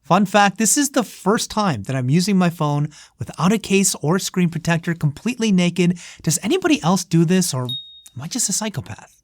Fun fact, this is the first time that I'm using my phone without a case or screen protector, completely naked. Does anybody else do this, or am I just a psychopath?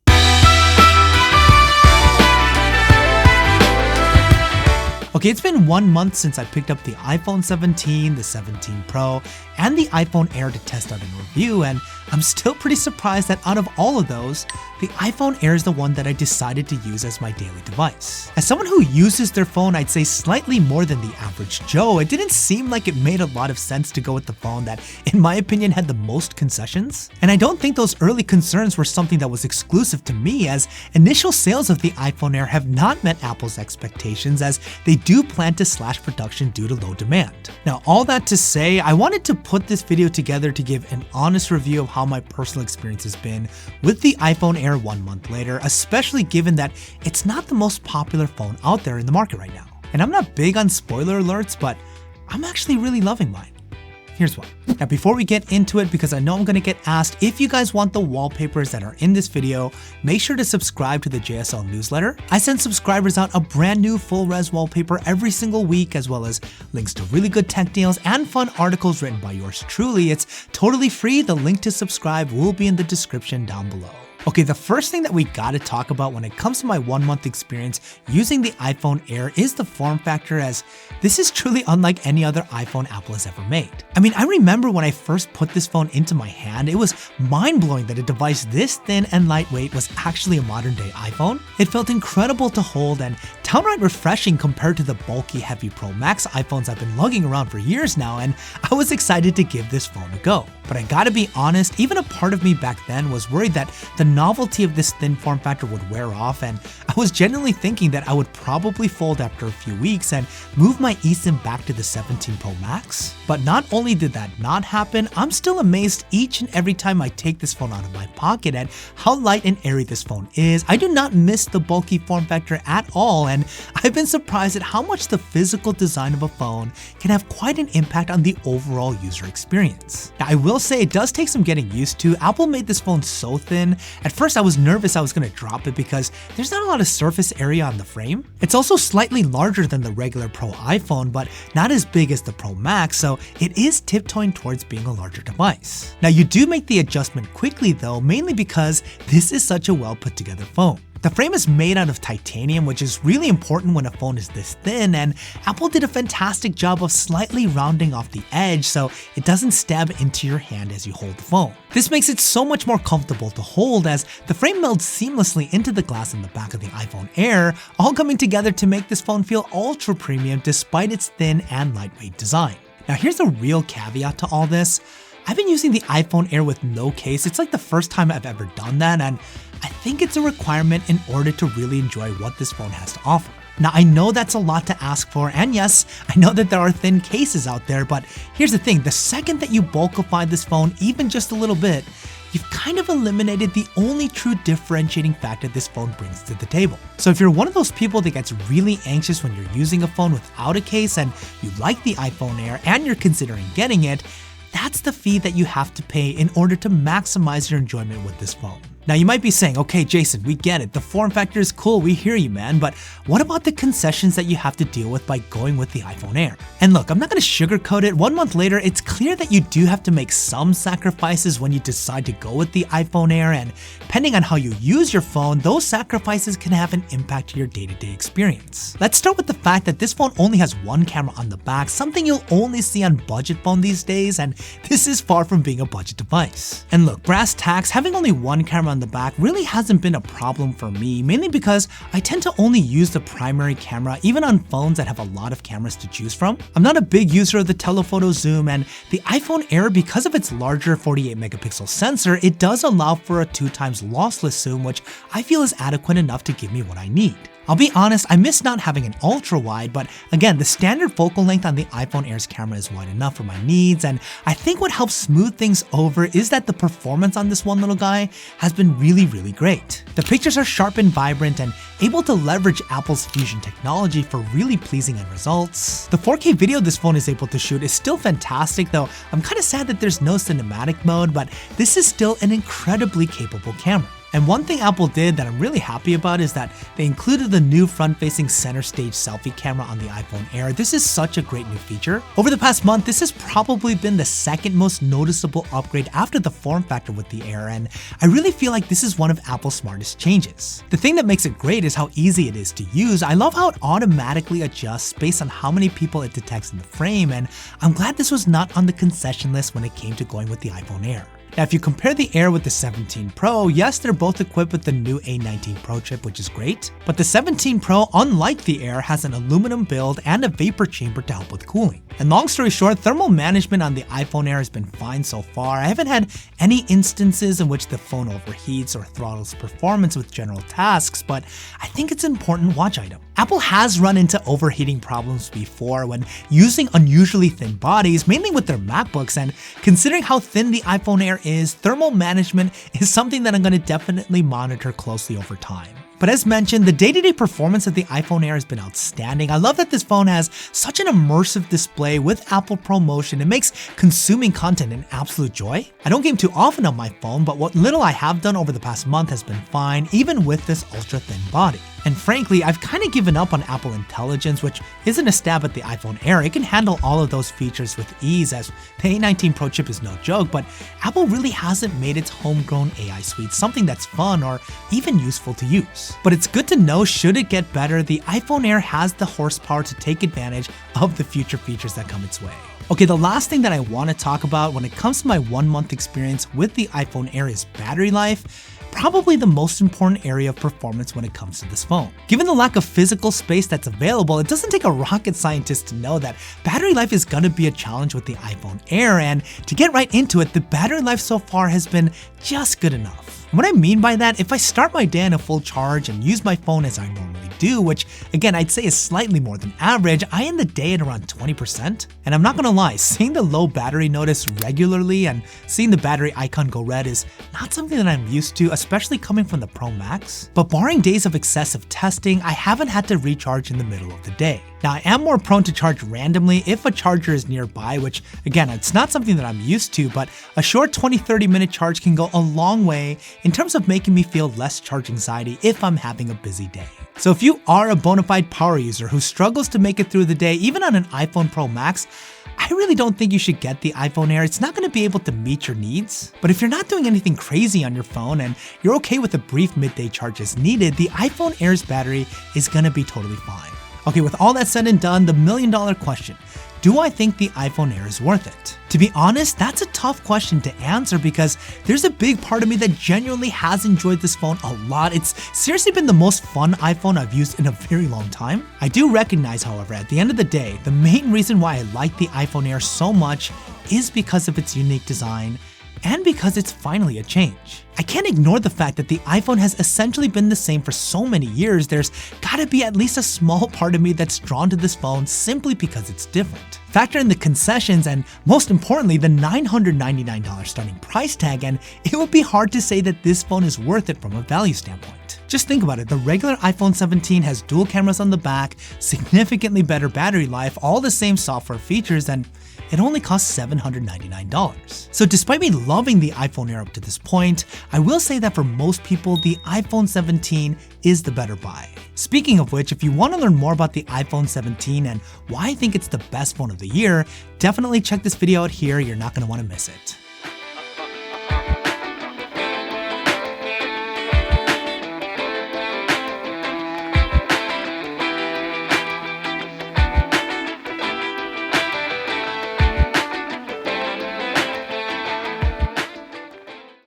Okay, it's been 1 month since I picked up the iPhone 17, the 17 Pro, and the iPhone Air to test out and review, and I'm still pretty surprised that out of all of those, the iPhone Air is the one that I decided to use as my daily device. As someone who uses their phone, I'd say slightly more than the average Joe, it didn't seem like it made a lot of sense to go with the phone that, in my opinion, had the most concessions. And I don't think those early concerns were something that was exclusive to me, as initial sales of the iPhone Air have not met Apple's expectations, as they do plan to slash production due to low demand. Now, all that to say, I wanted to put this video together to give an honest review of how my personal experience has been with the iPhone Air 1 month later, especially given that it's not the most popular phone out there in the market right now. And I'm not big on spoiler alerts, but I'm actually really loving mine. Here's why. Now, before we get into it, because I know I'm gonna get asked if you guys want the wallpapers that are in this video, make sure to subscribe to the JSL newsletter. I send subscribers out a brand new full res wallpaper every single week, as well as links to really good tech deals and fun articles written by yours truly. It's totally free. The link to subscribe will be in the description down below. Okay, the first thing that we gotta talk about when it comes to my 1 month experience using the iPhone Air is the form factor, as this is truly unlike any other iPhone Apple has ever made. I mean, I remember when I first put this phone into my hand, it was mind-blowing that a device this thin and lightweight was actually a modern-day iPhone. It felt incredible to hold and downright refreshing compared to the bulky, heavy Pro Max iPhones I've been lugging around for years now, and I was excited to give this phone a go. But I gotta be honest, even a part of me back then was worried that the novelty of this thin form factor would wear off, and I was genuinely thinking that I would probably fold after a few weeks and move my eSIM back to the 17 Pro Max. But not only did that not happen, I'm still amazed each and every time I take this phone out of my pocket at how light and airy this phone is. I do not miss the bulky form factor at all, and I've been surprised at how much the physical design of a phone can have quite an impact on the overall user experience. Now, I will say it does take some getting used to. Apple made this phone so thin. At first I was nervous I was gonna drop it because there's not a lot of surface area on the frame. It's also slightly larger than the regular Pro iPhone, but not as big as the Pro Max, so it is tiptoeing towards being a larger device. Now, you do make the adjustment quickly though, mainly because this is such a well put together phone. The frame is made out of titanium, which is really important when a phone is this thin, and Apple did a fantastic job of slightly rounding off the edge so it doesn't stab into your hand as you hold the phone. This makes it so much more comfortable to hold, as the frame melds seamlessly into the glass in the back of the iPhone Air, all coming together to make this phone feel ultra premium despite its thin and lightweight design. Now, here's a real caveat to all this. I've been using the iPhone Air with no case. It's like the first time I've ever done that, and I think it's a requirement in order to really enjoy what this phone has to offer. Now, I know that's a lot to ask for, and yes, I know that there are thin cases out there, but here's the thing, the second that you bulkify this phone even just a little bit, you've kind of eliminated the only true differentiating factor this phone brings to the table. So if you're one of those people that gets really anxious when you're using a phone without a case and you like the iPhone Air and you're considering getting it, that's the fee that you have to pay in order to maximize your enjoyment with this phone. Now, you might be saying, okay, Jason, we get it. The form factor is cool. We hear you, man. But what about the concessions that you have to deal with by going with the iPhone Air? And look, I'm not going to sugarcoat it. 1 month later, it's clear that you do have to make some sacrifices when you decide to go with the iPhone Air. And depending on how you use your phone, those sacrifices can have an impact to your day-to-day experience. Let's start with the fact that this phone only has one camera on the back, something you'll only see on budget phone these days. And this is far from being a budget device. And look, brass tacks, having only one camera on the back really hasn't been a problem for me, mainly because I tend to only use the primary camera even on phones that have a lot of cameras to choose from. I'm not a big user of the telephoto zoom, and the iPhone Air, because of its larger 48 megapixel sensor, it does allow for a 2x lossless zoom, which I feel is adequate enough to give me what I need. I'll be honest, I miss not having an ultra wide, but again, the standard focal length on the iPhone Air's camera is wide enough for my needs, and I think what helps smooth things over is that the performance on this one little guy has been really great. The pictures are sharp and vibrant and able to leverage Apple's Fusion technology for really pleasing end results. The 4K video this phone is able to shoot is still fantastic, though I'm kind of sad that there's no cinematic mode, but this is still an incredibly capable camera. And one thing Apple did that I'm really happy about is that they included the new front-facing center stage selfie camera on the iPhone Air. This is such a great new feature. Over the past month, this has probably been the second most noticeable upgrade after the form factor with the Air, and I really feel like this is one of Apple's smartest changes. The thing that makes it great is how easy it is to use. I love how it automatically adjusts based on how many people it detects in the frame, and I'm glad this was not on the concession list when it came to going with the iPhone Air. Now, if you compare the Air with the 17 Pro, yes, they're both equipped with the new A19 Pro chip, which is great, but the 17 Pro, unlike the Air, has an aluminum build and a vapor chamber to help with cooling. And long story short, thermal management on the iPhone Air has been fine so far. I haven't had any instances in which the phone overheats or throttles performance with general tasks, but I think it's an important watch item. Apple has run into overheating problems before when using unusually thin bodies, mainly with their MacBooks, and considering how thin the iPhone Air is, thermal management is something that I'm going to definitely monitor closely over time. But as mentioned, the day-to-day performance of the iPhone Air has been outstanding. I love that this phone has such an immersive display with Apple ProMotion. It makes consuming content an absolute joy. I don't game too often on my phone, but what little I have done over the past month has been fine, even with this ultra-thin body. And frankly, I've kind of given up on Apple Intelligence, which isn't a stab at the iPhone Air. It can handle all of those features with ease, as the A19 Pro chip is no joke, but Apple really hasn't made its homegrown AI suite something that's fun or even useful to use. But it's good to know, should it get better, the iPhone Air has the horsepower to take advantage of the future features that come its way. Okay, the last thing that I want to talk about when it comes to my 1-month experience with the iPhone Air is battery life. Probably the most important area of performance when it comes to this phone. Given the lack of physical space that's available, it doesn't take a rocket scientist to know that battery life is gonna be a challenge with the iPhone Air, and to get right into it, the battery life so far has been just good enough. And what I mean by that, if I start my day on a full charge and use my phone as I normally do, which again I'd say is slightly more than average, I end the day at around 20%. And I'm not gonna lie, seeing the low battery notice regularly and seeing the battery icon go red is not something that I'm used to, especially coming from the Pro Max. But barring days of excessive testing, I haven't had to recharge in the middle of the day. Now, I am more prone to charge randomly if a charger is nearby, which again, it's not something that I'm used to, but a short 20-30 minute charge can go a long way in terms of making me feel less charge anxiety if I'm having a busy day. So if you are a bona fide power user who struggles to make it through the day, even on an iPhone Pro Max, I really don't think you should get the iPhone Air. It's not going to be able to meet your needs. But if you're not doing anything crazy on your phone and you're okay with a brief midday charge as needed, the iPhone Air's battery is going to be totally fine. Okay, with all that said and done, the million-dollar question: do I think the iPhone Air is worth it? To be honest, that's a tough question to answer because there's a big part of me that genuinely has enjoyed this phone a lot. It's seriously been the most fun iPhone I've used in a very long time. I do recognize, however, at the end of the day, the main reason why I like the iPhone Air so much is because of its unique design and because it's finally a change. I can't ignore the fact that the iPhone has essentially been the same for so many years. There's gotta be at least a small part of me that's drawn to this phone simply because it's different. Factor in the concessions and, most importantly, the $999 starting price tag, and it would be hard to say that this phone is worth it from a value standpoint. Just think about it, the regular iPhone 17 has dual cameras on the back, significantly better battery life, all the same software features, and it only costs $799. So despite me loving the iPhone Air up to this point, I will say that for most people, the iPhone 17 is the better buy. Speaking of which, if you want to learn more about the iPhone 17 and why I think it's the best phone of the year, definitely check this video out here, you're not going to want to miss it.